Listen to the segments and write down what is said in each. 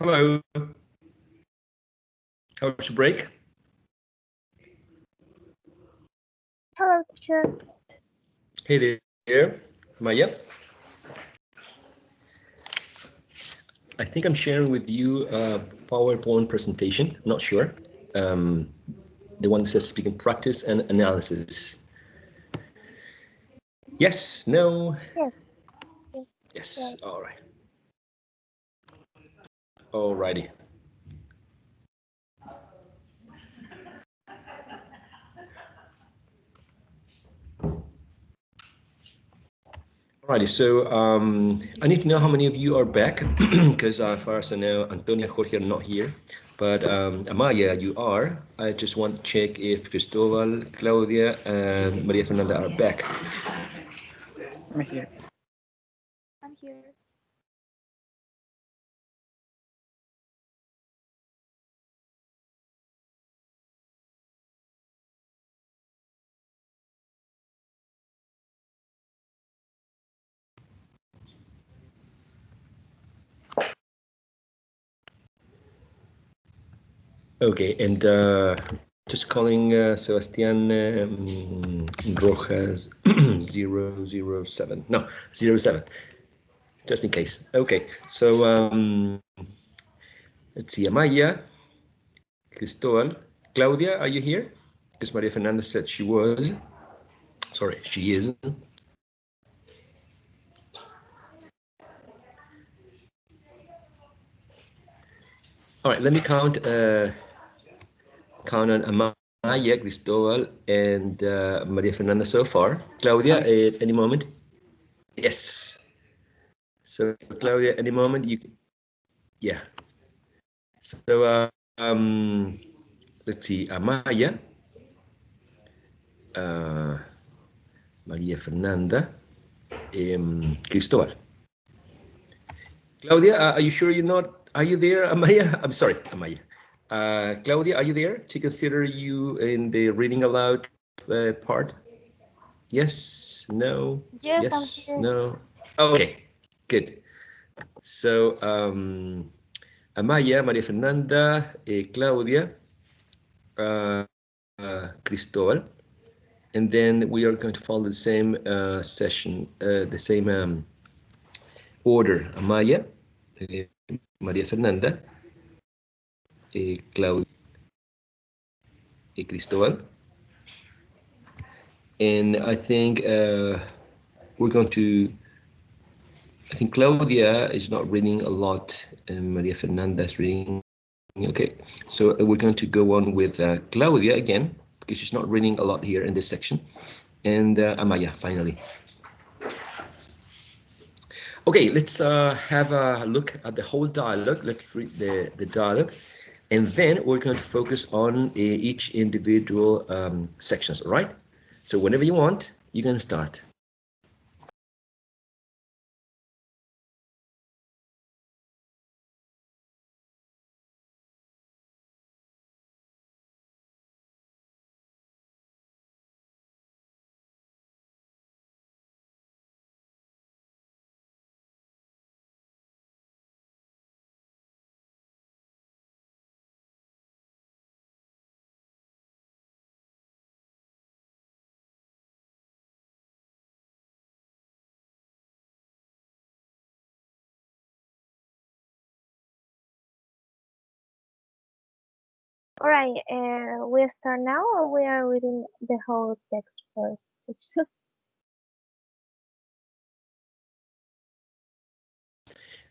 Hello. How was your break? Hello, teacher. Hey there, Maya. I think I'm sharing with you a PowerPoint presentation. I'm not sure. The one that says speaking practice and analysis. Yes, no. Yes. Yes, Yes. all right. Alrighty. Alrighty, so I need to know how many of you are back because as far as I know, Antonia and Jorge are not here. But Amaya, you are. I just want to check if Cristobal, Claudia, and Maria Fernanda are back. I'm here. I'm here. Okay, and just calling Sebastian Rojas 007. No, 07, just in case. Okay, so let's see, Amaya, Cristobal, Claudia, are you here? Because Maria Fernanda said she was. Sorry, she is. All right, let me count on Amaya, Cristobal, and Maria Fernanda so far. Claudia, at any moment? Yes. So Claudia, any moment you can, yeah. So let's see, Amaya, Maria Fernanda, Cristobal. Claudia, are you sure you're not? Are you there, Amaya? I'm sorry, Amaya. Claudia, are you there to consider you in the reading aloud part? Yes, no, Yes, I'm yes, here. no. Okay, good. So Amaya, Maria Fernanda, Claudia, Cristobal, and then we are going to follow the same session, the same order. Amaya, Maria Fernanda, Claudia, Cristobal, and I think we're going to. I think Claudia is not reading a lot, and Maria Fernanda is reading. Okay, so we're going to go on with Claudia again because she's not reading a lot here in this section, and Amaya finally. Okay, let's have a look at the whole dialogue. Let's read the dialogue, and then we're going to focus on each individual sections, all right? So whenever you want, you can start. All right. We start now, or we are reading the whole text first?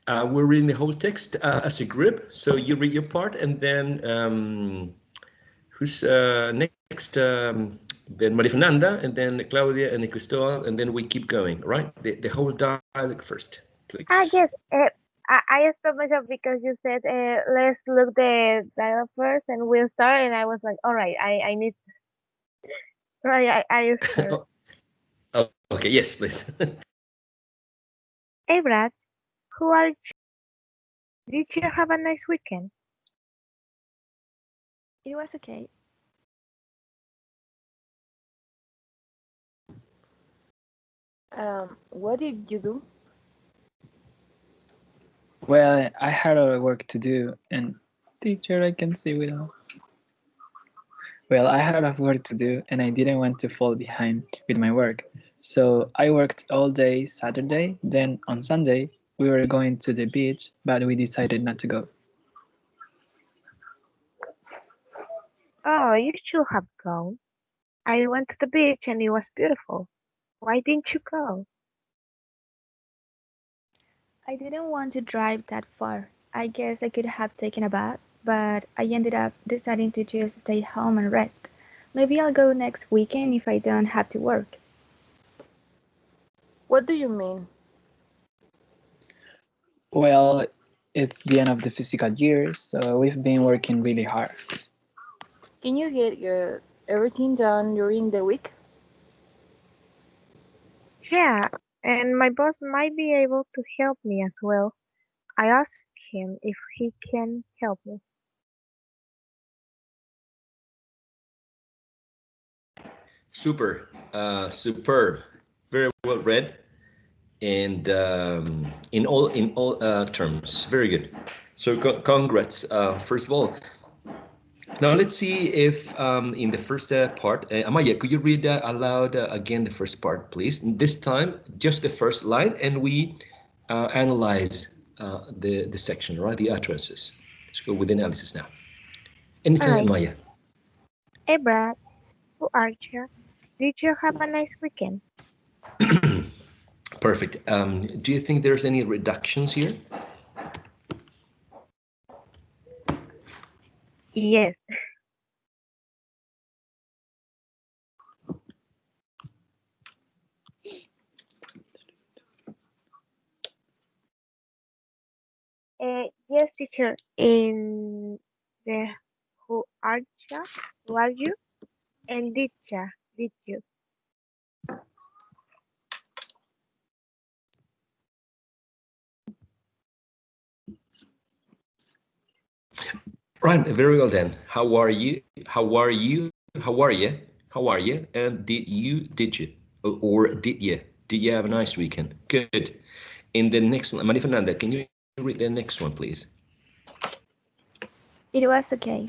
We're reading the whole text as a group, so you read your part, and then who's next? Then Maria Fernanda, and then Claudia, and then Cristobal, and then we keep going, right? The whole dialogue first, please. Yes. I stopped myself because you said let's look the dialogue first, and we'll start. And I was like, all right, I need. Right, I start. Oh, okay, yes, please. Hey, Brad, who are you? Did you have a nice weekend? It was okay. What did you do? Well, I had a lot of work to do, and teacher, I can see without. Well, I had a lot of work to do, and I didn't want to fall behind with my work. So I worked all day Saturday. Then on Sunday, we were going to the beach, but we decided not to go. Oh, you should have gone. I went to the beach and it was beautiful. Why didn't you go? I didn't want to drive that far. I guess I could have taken a bus, but I ended up deciding to just stay home and rest. Maybe I'll go next weekend if I don't have to work. What do you mean? Well, it's the end of the physical year, so we've been working really hard. Can you get everything done during the week? Yeah, and my boss might be able to help me as well. I asked him if he can help me. Super, superb, very well read, and in all terms, very good. So congrats. First of all, now let's see if in the first part, Amaya, could you read aloud again the first part, please? This time, just the first line, and we analyze the section, right? The utterances. Let's go with the analysis now. Anytime, Alright. Amaya. Hey Brad, who are you? Did you have a nice weekend? Perfect. Do you think there's any reductions here? Yes. Yes, teacher. In the who are you? Who are you? And did ya? Did you? Right, very well then. How are you? How are you? How are you? How are you? And did you? Or did you? Did you have a nice weekend? Good. In the next one, Maria Fernanda, can you read the next one, please? It was okay.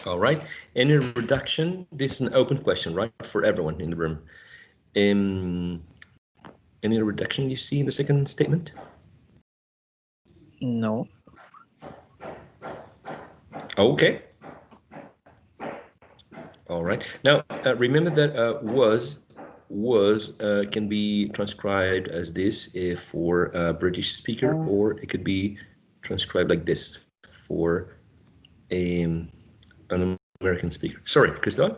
All right. Any reduction? This is an open question, right, for everyone in the room. Any reduction you see in the second statement? No. Okay. All right. Now, remember that was can be transcribed as this for a British speaker, or it could be transcribed like this for an American speaker. Sorry, Crystal?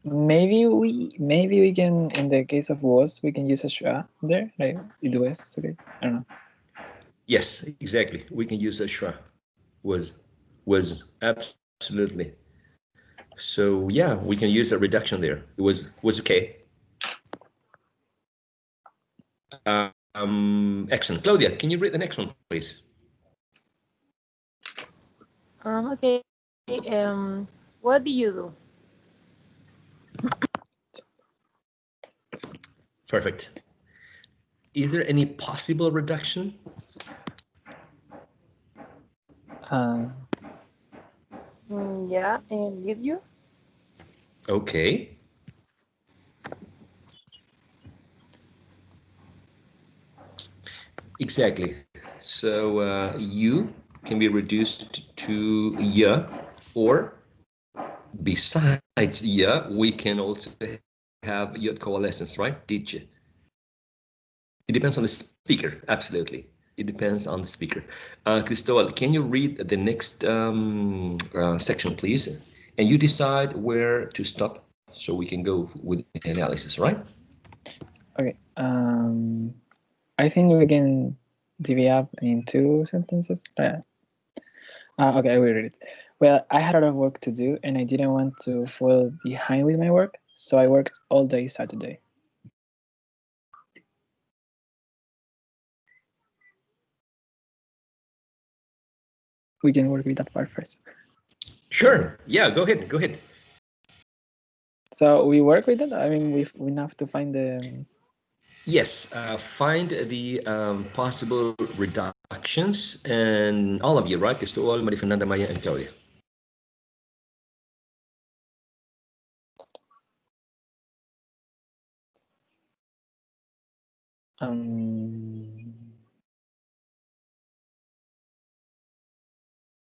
Maybe we can, in the case of was, we can use a schwa there, like it was. Okay, I don't know. Yes, exactly. We can use a schwa. Was absolutely. So yeah, we can use a reduction there. It was okay. Excellent. Claudia, can you read the next one, please? Okay. What do you do? Perfect. Is there any possible reduction? Yeah, and did you? Okay. Exactly. So you can be reduced to ya, or besides ya, we can also have your coalescence, right? Did you? It depends on the speaker, absolutely. It depends on the speaker. Cristobal, can you read the next section, please? And you decide where to stop so we can go with the analysis, right? Okay. I think we can divvy up in two sentences. Okay, I will read it. Well, I had a lot of work to do, and I didn't want to fall behind with my work, so I worked all day Saturday. We can work with that part first. Sure. Yeah, go ahead. Go ahead. So we work with it. I mean, we have to find the Yes, find the possible reductions, and all of you, right? Cristóbal, María Fernanda, Maya, and Claudia.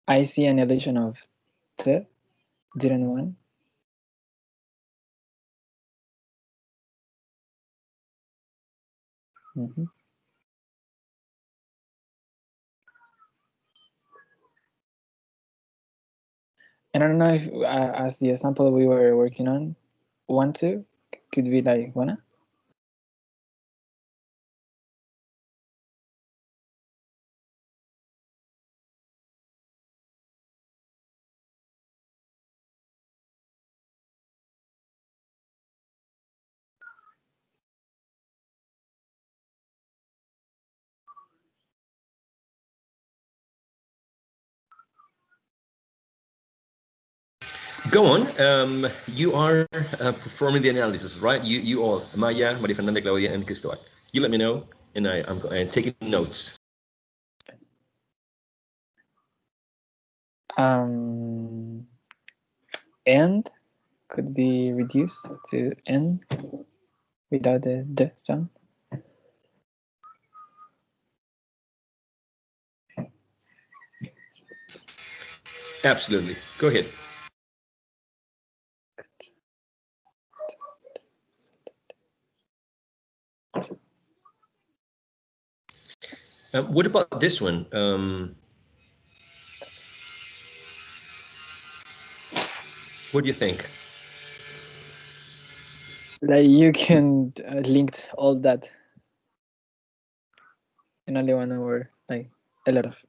I see an addition of t, didn't want. Mm-hmm. And I don't know if, as the example we were working on, want to could be like wanna. Go on. You are performing the analysis, right? You all, Maya, María Fernanda, Claudia, and Cristóbal. You let me know, and I'm taking notes. And could be reduced to n without the d sound. Absolutely. Go ahead. What about this one? What do you think? Like you can link all that in only one word, like a lot of.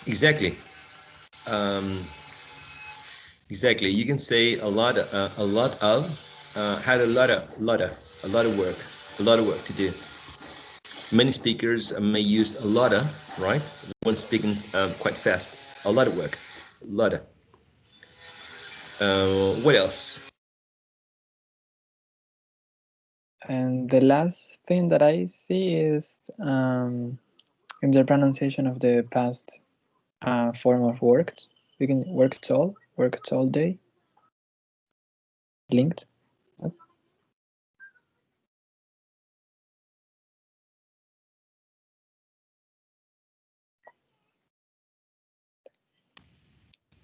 Exactly. Exactly. You can say a lot of, had a lot of work to do. Many speakers may use a lot of, right? When speaking quite fast. A lot of work. A lot of. What else? And the last thing that I see is in the pronunciation of the past form of worked. We can worked all day, linked.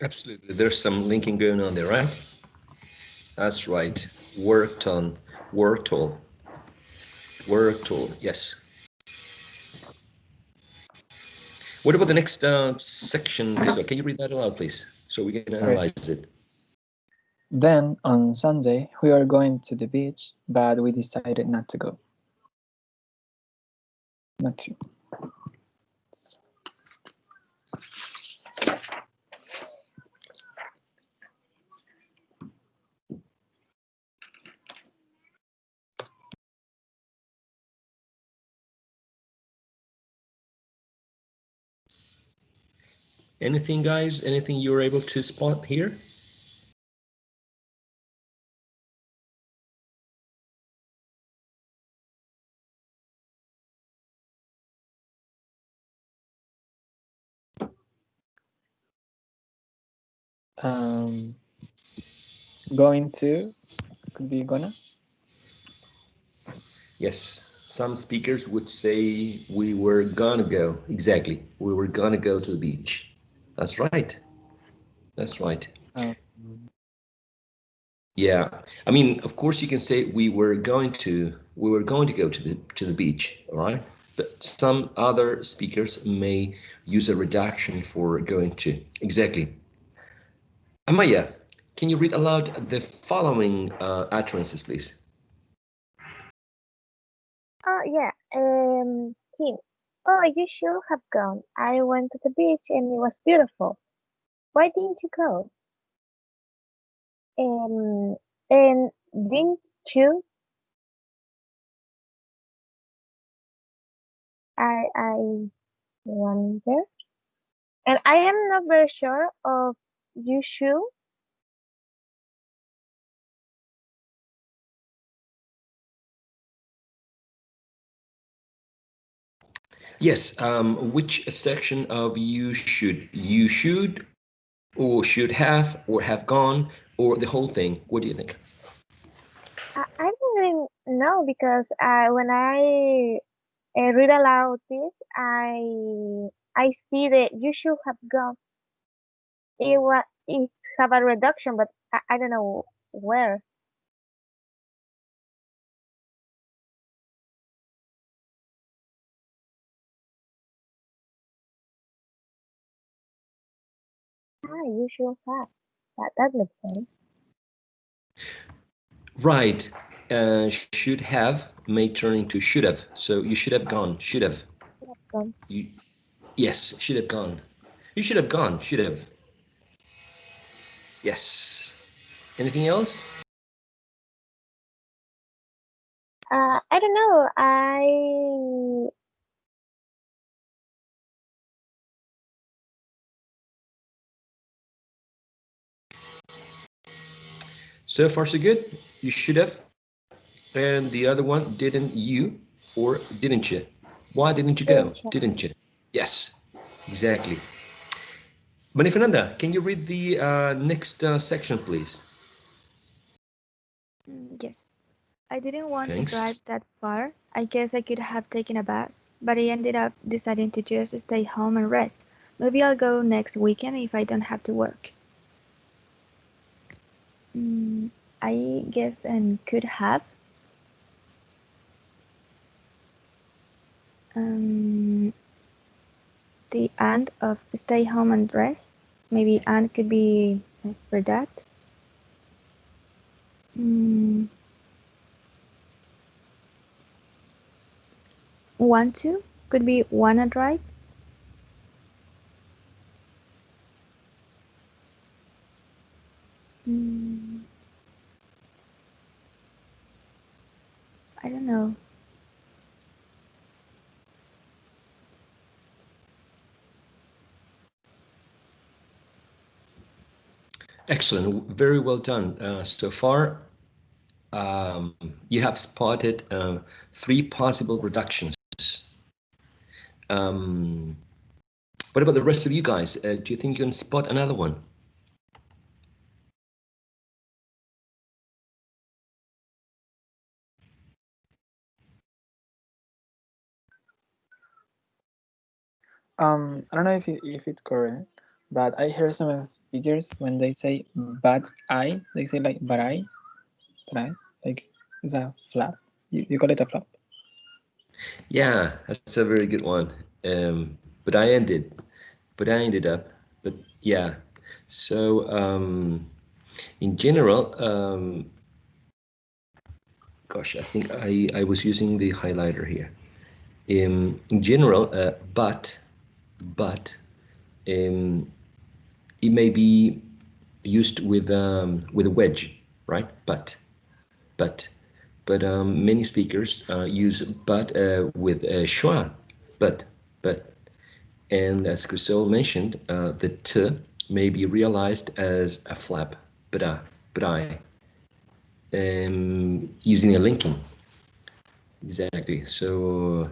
Absolutely. There's some linking going on there, right? That's right. Worked on, worked all. Worked all, yes. What about the next section? So can you read that aloud, please? So we can analyze it. Then on Sunday we are going to the beach, but we decided not to go. Not to. Anything, guys? Anything you were able to spot here? Going to could be gonna. Yes. Some speakers would say we were gonna go. Exactly. We were gonna go to the beach. That's right. That's right. Yeah. I mean, of course you can say we were going to go to the beach, all right? But some other speakers may use a reduction for going to. Exactly. Amaya, can you read aloud the following utterances, please? Oh yeah. Kim. Oh, you should have gone. I went to the beach and it was beautiful. Why didn't you go? And didn't you? I wonder. And I am not very sure of you should. Yes. Which section of you should or should have or have gone or the whole thing? What do you think? I don't really know because when I read aloud this, I see that you should have gone. It have a reduction, but I don't know where. You should have. That makes sense. Right. Should have may turn into should have. So you should have gone. Should have. Um, You, yes. Should have gone. You should have gone. Should have. Yes. Anything else? I don't know. I So far, so good. You should have. And the other one, didn't you or didn't you? Why didn't you go? didn't check. Didn't you? Yes, exactly. Maria Fernanda, can you read the next section, please? Yes. I didn't want to Thanks. drive that far. I guess I could have taken a bus, but I ended up deciding to just stay home and rest. Maybe I'll go next weekend if I don't have to work. Mm, I guess and could have. Um, the and of stay home and rest. Maybe and could be for that. Mm, want to could be wanna drive. Mm, I don't know. Excellent. Very well done. So far, you have spotted three possible reductions. Um, what about the rest of you guys? Do you think you can spot another one? I don't know if it's correct, but I heard some speakers when they say "but I," they say like but I," like it's a flap. You call it a flap. Yeah, that's a very good one. But I ended up, but yeah. So in general, gosh, I think I was using the highlighter here. In general, but um, it may be used with a wedge, right? But many speakers use but with a schwa, but but, and as Crisol mentioned, the t may be realized as a flap, but I, using a linking. Exactly. So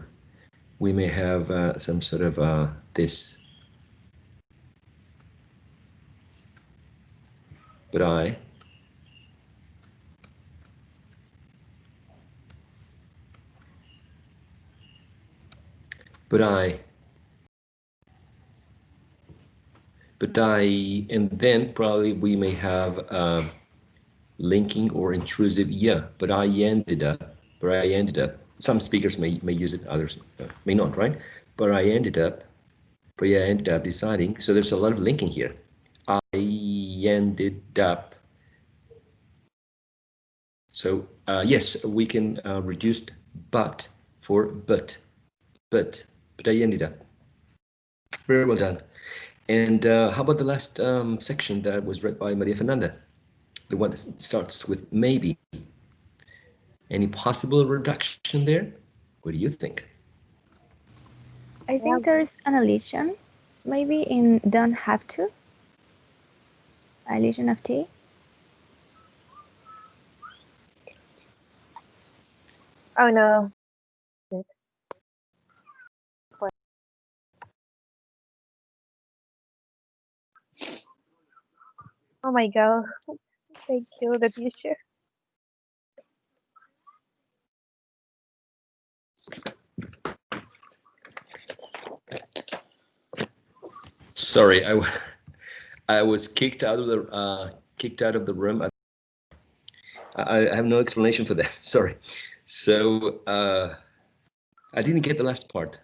we may have some sort of this, but but I, but I, and then probably we may have linking or intrusive yeah, but I ended up. Some speakers may use it, others may not, right? But I ended up, but yeah, I ended up deciding. So there's a lot of linking here. I ended up. So yes, we can reduce but for but I ended up. Very well done. And how about the last section that was read by Maria Fernanda? The one that starts with maybe. Any possible reduction there? What do you think? I Yeah, think there's an elision, maybe in don't have to, elision of T. oh no. Oh my God. Thank you, the teacher. Sorry, I was kicked out of the room. I have no explanation for that. Sorry. So I didn't get the last part.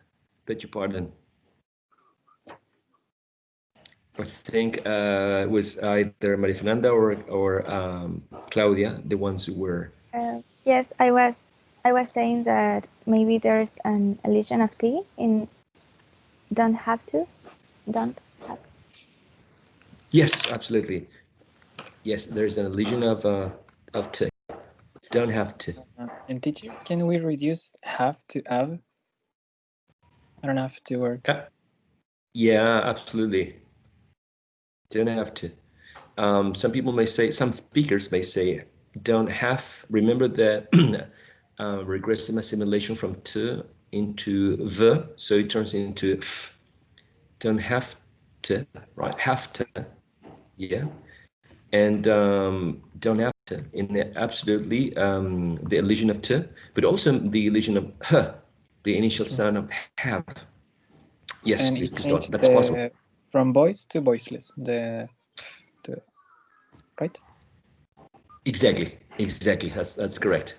Beg your pardon. I think it was either Maria Fernanda or Claudia, the ones who were. Yes, I was saying that maybe there's an elision of T in don't have to, don't have. Yes, absolutely. Yes, there's an illusion of to. Don't have to. And teacher, can we reduce have to have? I don't have to work. Yeah, absolutely. Don't have to. Some people may say, some speakers may say, don't have. Remember that regressive assimilation from to into the, so it turns into f. Don't have to, right? Have to, yeah. And don't have to in absolutely the illusion of to, but also the illusion of h, the initial sound of have. Yes, And it Crystal, changed that's possible. from voice to voiceless. Right? Exactly. That's correct.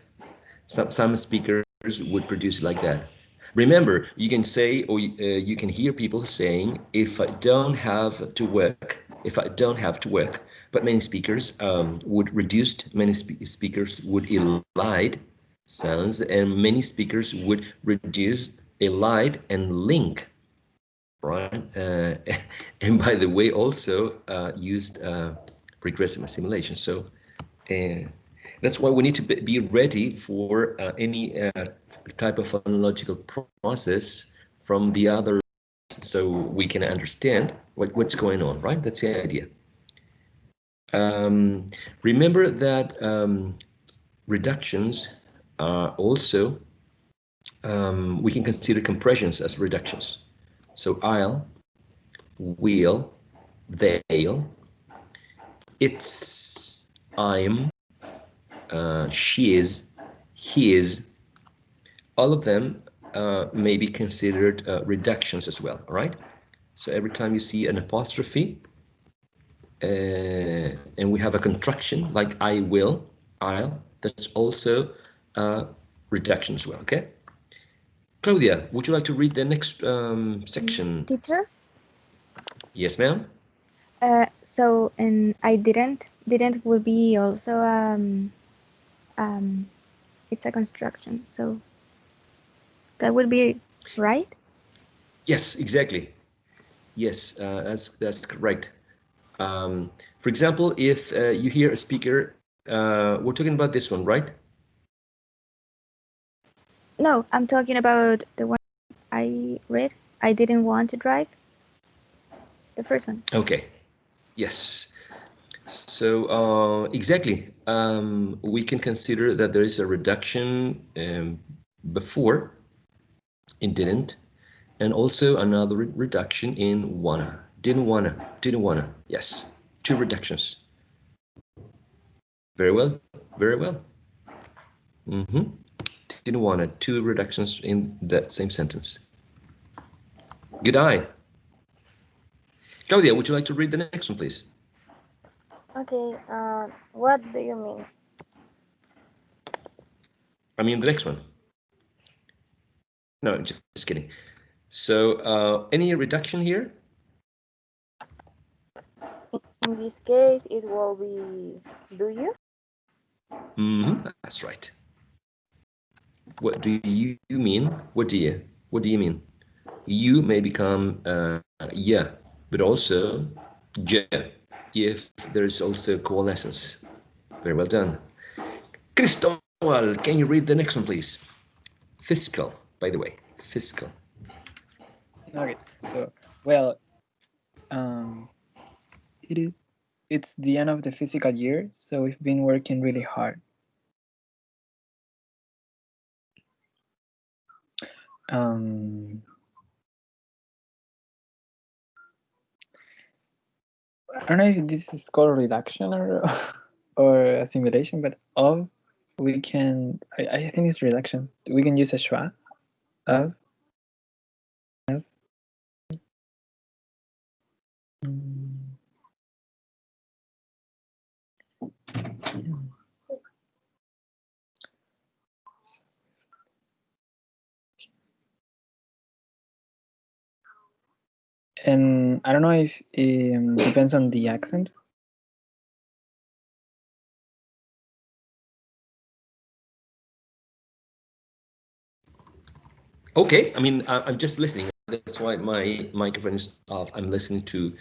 Some speakers would produce it like that. Remember, you can say, or you can hear people saying, if I don't have to work, if I don't have to work. But many speakers would reduce, many speakers would elide sounds, and many speakers would reduce, elide, and link, right? And by the way, also used regressive assimilation. So that's why we need to be ready for any type of phonological process from the other, so we can understand what's going on, right? That's the idea. Remember that reductions are also, we can consider compressions as reductions. So I'll, will, they'll, it's, I'm, she is, he is, all of them may be considered reductions as well, all right? So every time you see an apostrophe and we have a contraction like I will, I'll, that's also reduction as well, okay? Claudia, would you like to read the next section? Teacher? Yes, ma'am? So, and I didn't will be also it's a construction, so that would be right. Yes, exactly. Yes, that's correct. For example, if you hear a speaker, we're talking about this one, right? No, I'm talking about the one I read. I didn't want to drive. The first one. Okay. Yes. So exactly, we can consider that there is a reduction before in didn't, and also another reduction in wanna. Didn't wanna. Yes, two reductions. Very well, very well. Didn't wanna, two reductions in that same sentence. Good eye. Claudia, would you like to read the next one, please? Okay, what do you mean? I mean the next one. No, just kidding. So any reduction here? In this case, it will be do you? That's right. What do you mean? What do you mean? You may become yeah, but also je if there is also coalescence. Very well done. Cristobal, can you read the next one, please? Fiscal, by the way, fiscal. Okay. So, well, it's the end of the physical year, so we've been working really hard. Um, I don't know if this is called reduction or or assimilation, but of we can. I think it's reduction. We can use a schwa of. Mm. And I don't know if it depends on the accent. Okay, I mean, I'm just listening. That's why my microphone is off. I'm listening to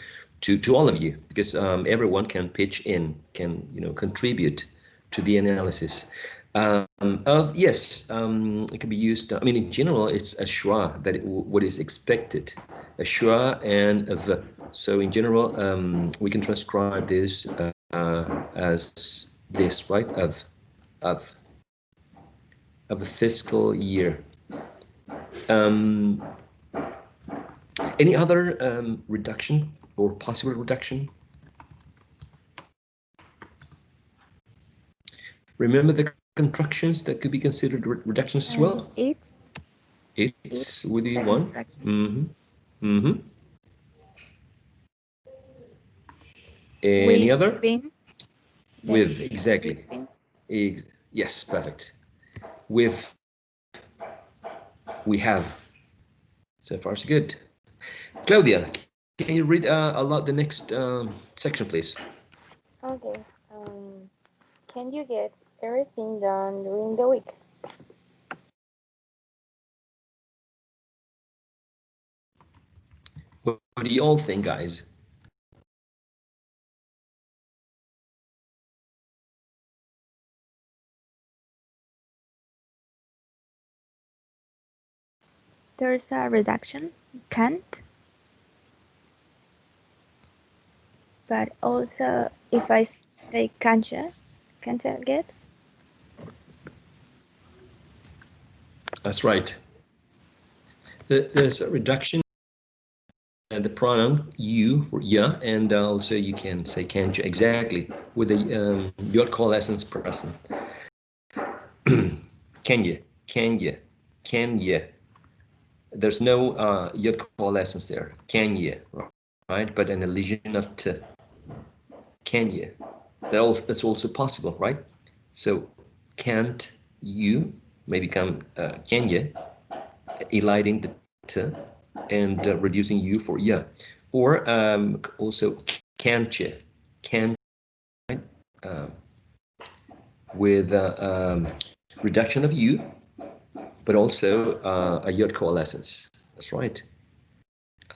all of you because everyone can pitch in, can contribute to the analysis. Yes, it can be used. I mean, in general, it's a schwa that what is expected, a schwa and a v. So in general, we can transcribe this as this, right? Of a fiscal year. Any other reduction or possible reduction? Remember the contractions that could be considered reductions as well? It's with the one. Any other? Been. With, exactly. Yes, perfect. With, we have. So far, so good. Claudia, can you read aloud the next section, please? Okay. Can you get everything done during the week? What do you all think, guys? There's a reduction, can't. But also, if I say can't I get? That's right. There's a reduction. And the pronoun you for yeah, and also you can say can you, exactly, with the your coalescence present. Can you, can you, can you. There's no your coalescence there. Can you, right? But an elision of t. Can you? That's also possible, right? So can't you may become can you, eliding the t and reducing you for yeah, or also can't you, can, right? With reduction of you, but also a yod coalescence. That's right.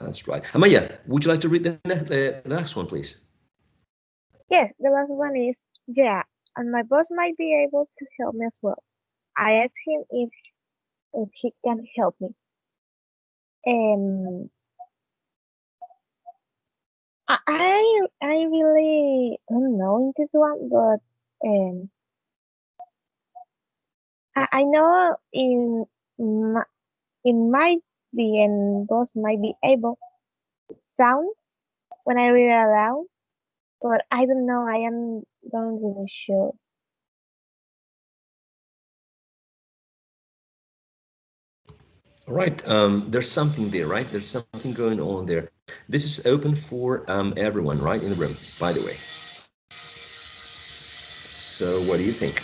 That's right. Amaya, would you like to read the last one, please? Yes, the last one is, yeah, and my boss might be able to help me as well. I asked him if he can help me. Um, I really don't know in this one, but I know in might be and boss might be able sounds when I read it aloud, but I don't know. I am not really sure. All right. There's something there, right? There's something going on there. This is open for everyone, right, in the room, by the way. So what do you think?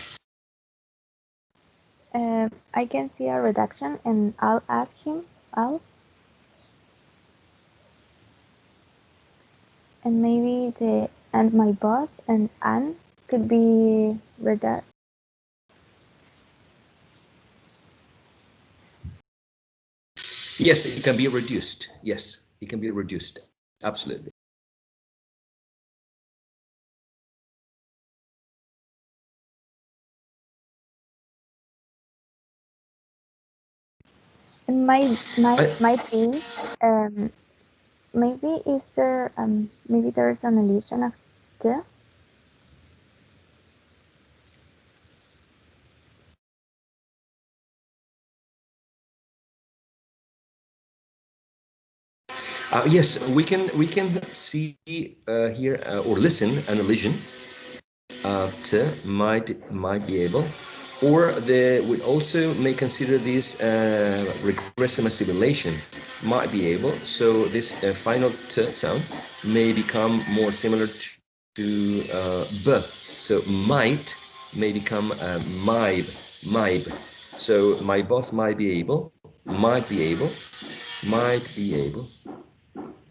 I can see a reduction, and I'll ask him. And maybe and my boss and Anne could be reduced. Yes, it can be reduced. Yes, it can be reduced. Absolutely. And might be maybe is there maybe there's an illusion of the. Yes, we can see here or listen an illusion. To might be able, or we also may consider this regressive assimilation might be able. So this final t sound may become more similar to b. So might may become mibe. So my boss might be able, might be able, might be able,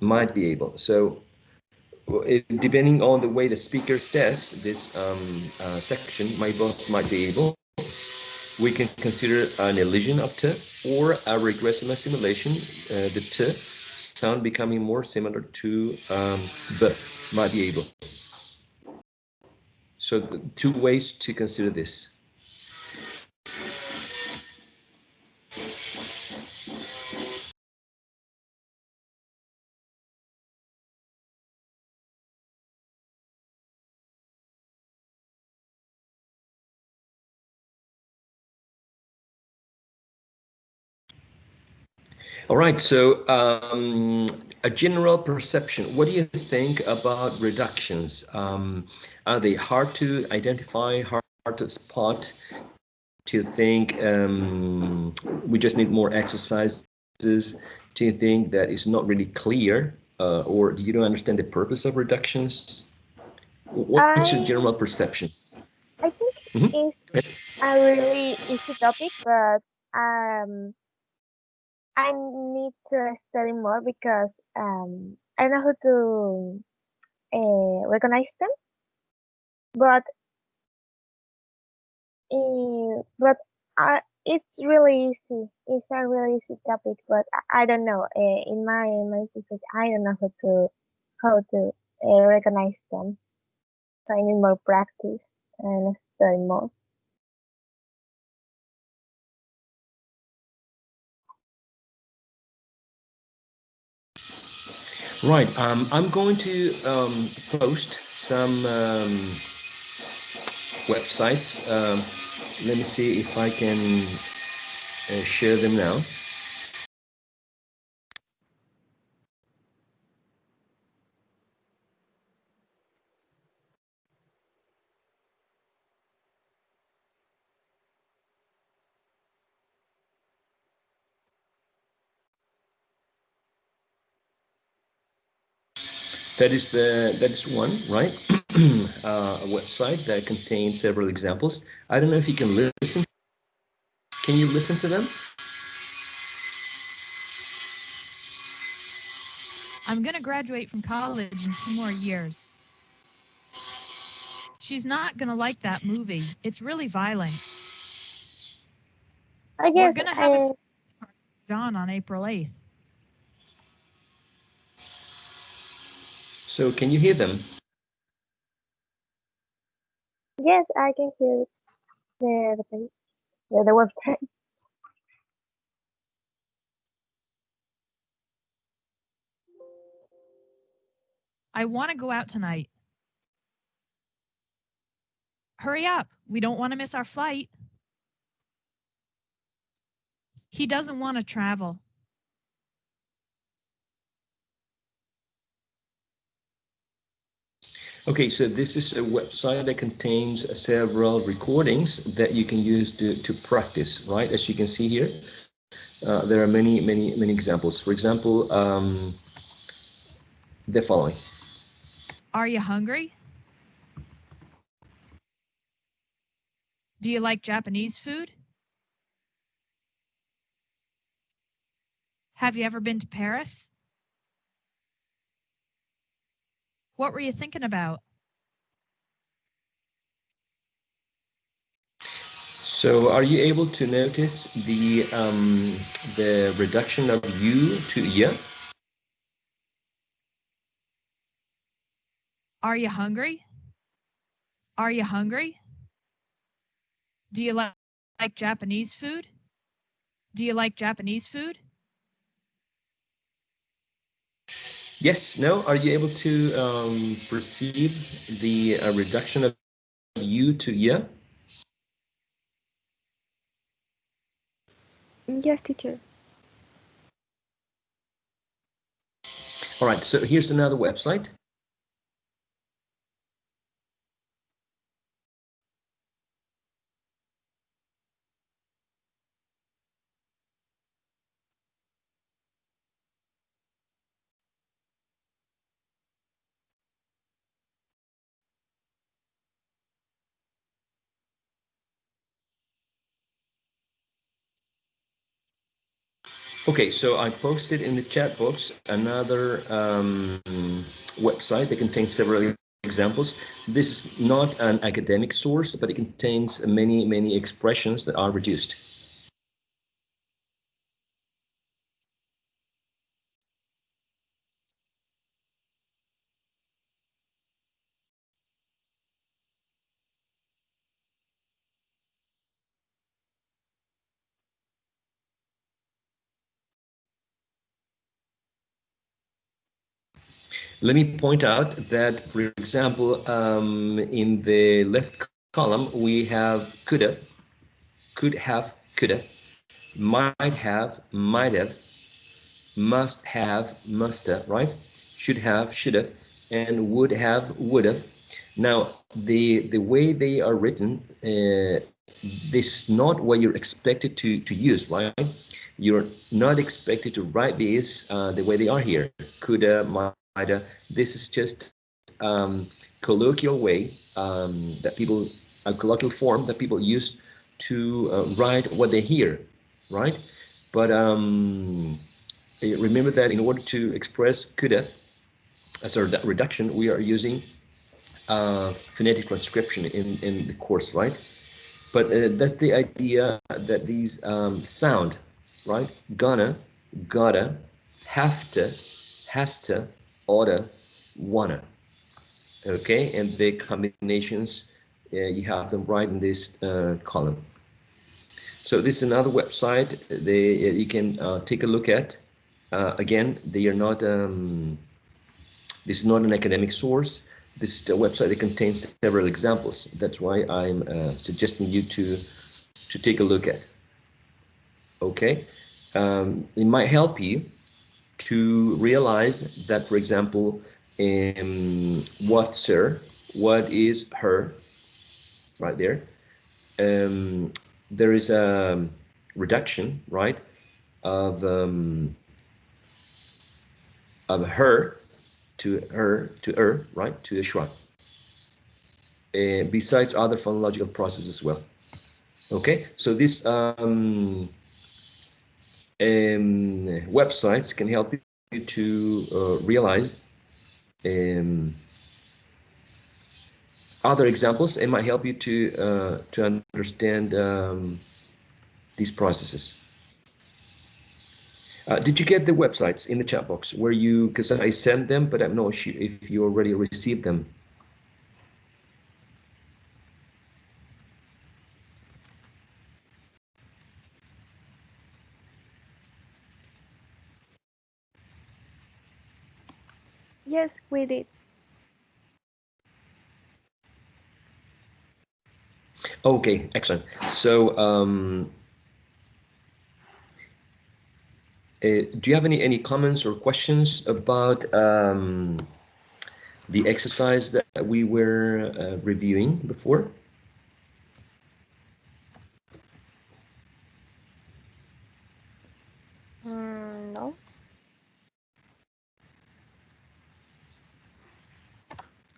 might be able. So depending on the way the speaker says this section, my boss might be able, we can consider an elision of t or a regressive assimilation, the t sound becoming more similar to b, might be able. So two ways to consider this. All right, so a general perception. What do you think about reductions? Are they hard to identify, hard to spot? Do you think we just need more exercises? Do you think that it's not really clear, or do you don't understand the purpose of reductions? What's your I general perception? I think Mhm. it's a really easy topic, but um, I need to study more because I know how to recognize them, but it's really easy. It's a really easy topic, but I don't know. In my research, I don't know how to recognize them. So I need more practice and study more. Right. I'm going to post some websites. Let me see if I can share them now. That is one, right? A website that contains several examples. I don't know if you can listen. Can you listen to them? I'm going to graduate from college in 2 more years. She's not going to like that movie. It's really violent. I We're guess going to have a surprise party for John on April 8th. So can you hear them? yes, I can hear the website. I want to go out tonight. Hurry up. We don't want to miss our flight. He doesn't want to travel. Okay, so this is a website that contains several recordings that you can use to practice, right? As you can see here, there are many examples. For example, the following. Are you hungry? Do you like Japanese food? Have you ever been to Paris? What were you thinking about? So are you able to notice the reduction of you to ya? Are you hungry? Are you hungry? Do you like Japanese food? Do you like Japanese food? Yes, no? Are you able to perceive the reduction of you to ya? Yes, teacher. All right, so here's another website. Okay, so I posted in the chat box another website that contains several examples. This is not an academic source, but it contains many, many expressions that are reduced. Let me point out that, for example, in the left column, we have coulda, could have, coulda, might have, might have, must have, musta, right? Should have, should have, and would have, would have. Now, the way they are written, this is not what you're expected to use, right? You're not expected to write these the way they are here. Coulda, mighta. This is just colloquial way that people, a colloquial form that people use to write what they hear, right? But remember that in order to express coulda as a reduction, we are using phonetic transcription in the course, right? But that's the idea that these sound, right? Gonna, gotta, have to, has to, oughta, wanna. Okay, and the combinations, you have them right in this column. So this is another website you can take a look at. Again, they are not. This is not an academic source. This is a website that contains several examples. That's why I'm suggesting you to take a look at. Okay, it might help you to realize that, for example, what's her, what is her, right there. There is a reduction, right, of her to her, right, to a schwa. Besides other phonological processes as well. Okay, so these websites can help you to realize other examples. It might help you to understand these processes. Did you get the websites in the chat box where you, because I sent them, but I'm not sure if you already received them. Yes, we did. Okay, excellent. So, do you have any comments or questions about the exercise that we were reviewing before? No.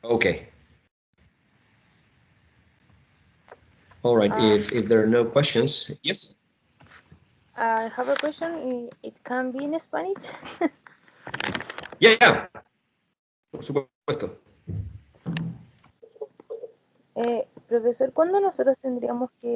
Okay. All right. If there are no questions, yes. I have a question. It can be in Spanish. Yeah, por supuesto. Profesor, ¿cuándo nosotros tendríamos que